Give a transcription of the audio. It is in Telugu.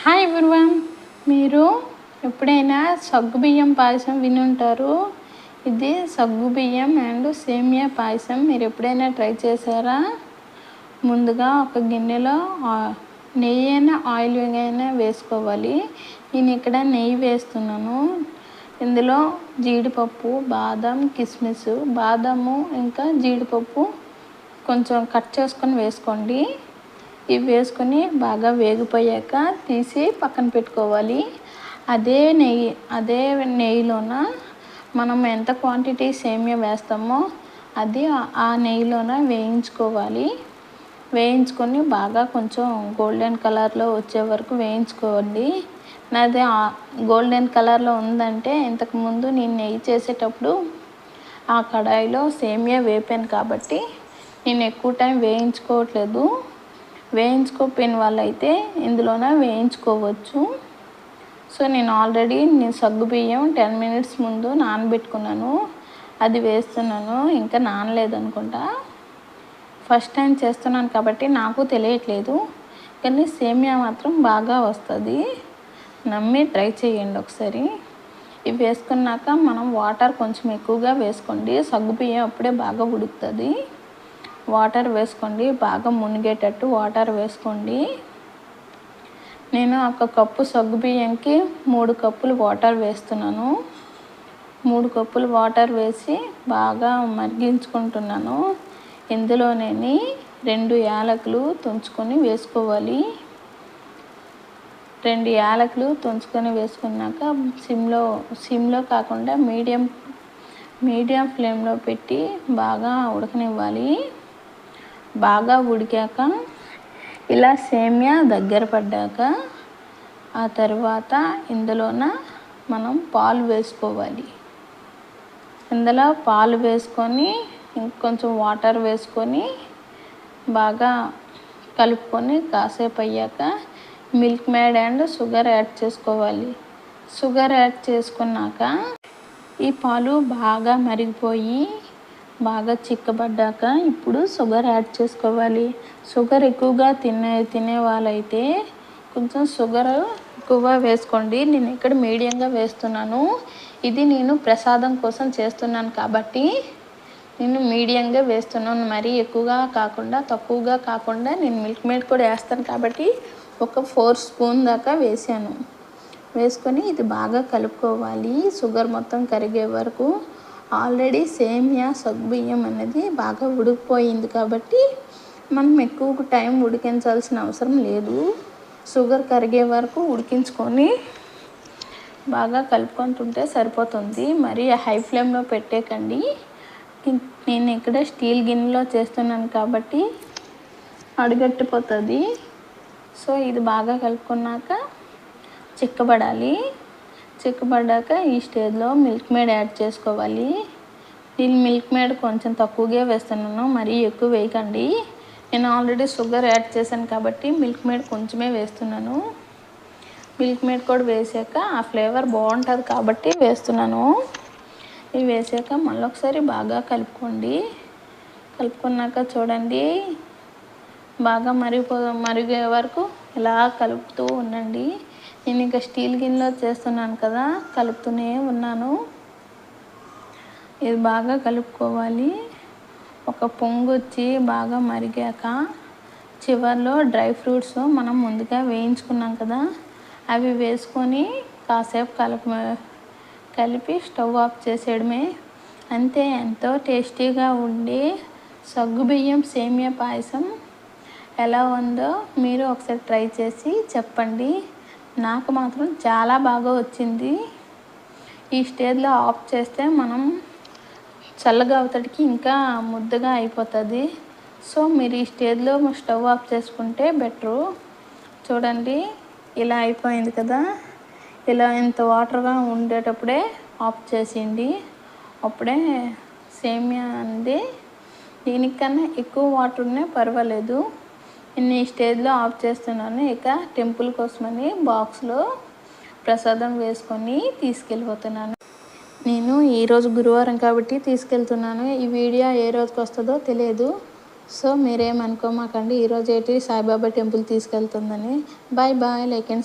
హాయ్ ఎవ్రీవన్, మీరు ఎప్పుడైనా సగ్గుబియ్యం పాయసం విని ఉంటారు. ఇది సగ్గుబియ్యం అండ్ సేమియా పాయసం. మీరు ఎప్పుడైనా ట్రై చేశారా? ముందుగా ఒక గిన్నెలో నెయ్యి అయినా ఆయిల్ అయినా వేసుకోవాలి. నేను ఇక్కడ నెయ్యి వేస్తున్నాను. ఇందులో జీడిపప్పు, బాదం, కిస్మిస్, బాదము ఇంకా జీడిపప్పు కొంచెం కట్ చేసుకొని వేసుకోండి. ఇవి వేసుకొని బాగా వేగిపోయాక తీసి పక్కన పెట్టుకోవాలి. అదే నెయ్యిలోన మనం ఎంత క్వాంటిటీ సేమియా వేస్తామో అది ఆ నెయ్యిలోన వేయించుకోవాలి. వేయించుకొని బాగా కొంచెం గోల్డెన్ కలర్లో వచ్చే వరకు వేయించుకోండి. నాది గోల్డెన్ కలర్లో ఉందంటే ఇంతకుముందు నేను నెయ్యి చేసేటప్పుడు ఆ కడాయిలో సేమియా వేపాను కాబట్టి నేను ఎక్కువ టైం వేయించుకోవట్లేదు. వేయించుకోపోయిన వాళ్ళైతే ఇందులోన వేయించుకోవచ్చు. సో నేను ఆల్రెడీ సగ్గుబియ్యం 10 minutes ముందు నానబెట్టుకున్నాను. అది వేస్తున్నాను. ఇంకా నానలేదనుకుంటా. ఫస్ట్ టైం చేస్తున్నాను కాబట్టి నాకు తెలియట్లేదు, కానీ సేమియా మాత్రం బాగా వస్తుంది. నమ్మి ట్రై చేయండి ఒకసారి. ఇవి వేసుకున్నాక మనం వాటర్ కొంచెం ఎక్కువగా వేసుకోండి. సగ్గుబియ్యం అప్పుడే బాగా ఉడుకుతుంది. వాటర్ వేసుకోండి, బాగా మునిగేటట్టు వాటర్ వేసుకోండి. నేను 1 కప్పు సగ్గుబియ్యంకి 3 కప్పులు వాటర్ వేస్తున్నాను. 3 కప్పులు వాటర్ వేసి బాగా మరిగించుకుంటున్నాను. ఇందులోనే 2 యాలకులు తుంచుకొని వేసుకోవాలి. 2 యాలకులు తుంచుకొని వేసుకున్నాక సిమ్లో కాకుండా మీడియం ఫ్లేమ్లో పెట్టి బాగా ఉడకనివ్వాలి. బాగా ఉడికాక ఇలా సేమియా దగ్గర పడ్డాక ఆ తర్వాత ఇందులోన మనం పాలు వేసుకోవాలి. ఇందులో పాలు వేసుకొని ఇంకొంచెం వాటర్ వేసుకొని బాగా కలుపుకొని కాసేపు అయ్యాక milk made and sugar add చేసుకోవాలి. షుగర్ యాడ్ చేసుకున్నాక ఈ పాలు బాగా మరిగిపోయి బాగా చిక్కబడ్డాక ఇప్పుడు షుగర్ యాడ్ చేసుకోవాలి. షుగర్ ఎక్కువగా తినే వాళ్ళైతే కొంచెం షుగర్ ఎక్కువగా వేసుకోండి. నేను ఇక్కడ మీడియంగా వేస్తున్నాను. ఇది నేను ప్రసాదం కోసం చేస్తున్నాను కాబట్టి నేను మీడియంగా వేస్తున్నాను. మరీ ఎక్కువగా కాకుండా తక్కువగా కాకుండా నేను మిల్క్ మేడ్ కూడా వేస్తాను కాబట్టి ఒక 4 స్పూన్ దాకా వేసాను. వేసుకొని ఇది బాగా కలుపుకోవాలి షుగర్ మొత్తం కరిగే వరకు. ఆల్రెడీ సేమియా సగ్గుబియ్యం అనేది బాగా ఉడికిపోయింది కాబట్టి మనం ఎక్కువ టైం ఉడికించాల్సిన అవసరం లేదు. షుగర్ కరిగే వరకు ఉడికించుకొని బాగా కలుపుకుంటుంటే సరిపోతుంది. మరి హై ఫ్లేమ్లో పెట్టేకండి. నేను ఇక్కడ స్టీల్ గిన్నెలో చేస్తున్నాను కాబట్టి అడుగట్టిపోతుంది. సో ఇది బాగా కలుపుకున్నాక చిక్కబడాలి. చిక్కబడ్డాక ఈ స్టేజ్లో మిల్క్ మేడ్ యాడ్ చేసుకోవాలి. నేను మిల్క్ మేడ్ కొంచెం తక్కువగా వేస్తున్నాను, మరీ ఎక్కువ వేయకండి. నేను ఆల్రెడీ షుగర్ యాడ్ చేశాను కాబట్టి మిల్క్ మేడ్ కొంచెమే వేస్తున్నాను. మిల్క్ మేడ్ కూడా వేసాక ఆ ఫ్లేవర్ బాగుంటుంది కాబట్టి వేస్తున్నాను. ఇవి వేసాక మళ్ళీ ఒకసారి బాగా కలుపుకోండి. కలుపుకున్నాక చూడండి బాగా మరిగే వరకు ఇలా కలుపుతూ ఉండండి. నేను ఇంకా స్టీల్ గిన్నెలో చేస్తున్నాను కదా, కలుపుతూనే ఉన్నాను. ఇది బాగా కలుపుకోవాలి. ఒక పొంగు వచ్చి బాగా మరిగాక చివర్లో డ్రై ఫ్రూట్స్ మనం ముందుగా వేయించుకున్నాం కదా, అవి వేసుకొని కాసేపు కలిపి స్టవ్ ఆఫ్ చేసేయడమే. అంతే. ఎంతో టేస్టీగా ఉండి సగ్గుబియ్యం సేమియా పాయసం ఎలా ఉందో మీరు ఒకసారి ట్రై చేసి చెప్పండి. నాకు మాత్రం చాలా బాగా వచ్చింది. ఈ స్టేజ్లో ఆఫ్ చేస్తే మనం చల్లగా అవుతాడికి ఇంకా ముద్దగా అయిపోతుంది. సో మీరు ఈ స్టేజ్లో స్టవ్ ఆఫ్ చేసుకుంటే బెటరు. చూడండి ఇలా అయిపోయింది కదా. ఇలా ఇంత వాటర్గా ఉండేటప్పుడే ఆఫ్ చేసేయండి. అప్పుడే సేమియా అనేది దీనికన్నా ఎక్కువ వాటర్ ఉన్నా పర్వాలేదు. నేను ఈ స్టేజ్లో ఆఫ్ చేస్తున్నాను. ఇక టెంపుల్ కోసమని బాక్స్లో ప్రసాదం వేసుకొని తీసుకెళ్ళిపోతున్నాను. నేను ఈరోజు గురువారం కాబట్టి తీసుకెళ్తున్నాను. ఈ వీడియో ఏ రోజుకి వస్తుందో తెలియదు. సో మీరేమనుకోమాకండి. ఈరోజు ఏంటి సాయిబాబా టెంపుల్ తీసుకెళ్తుందని. Bye bye. Like and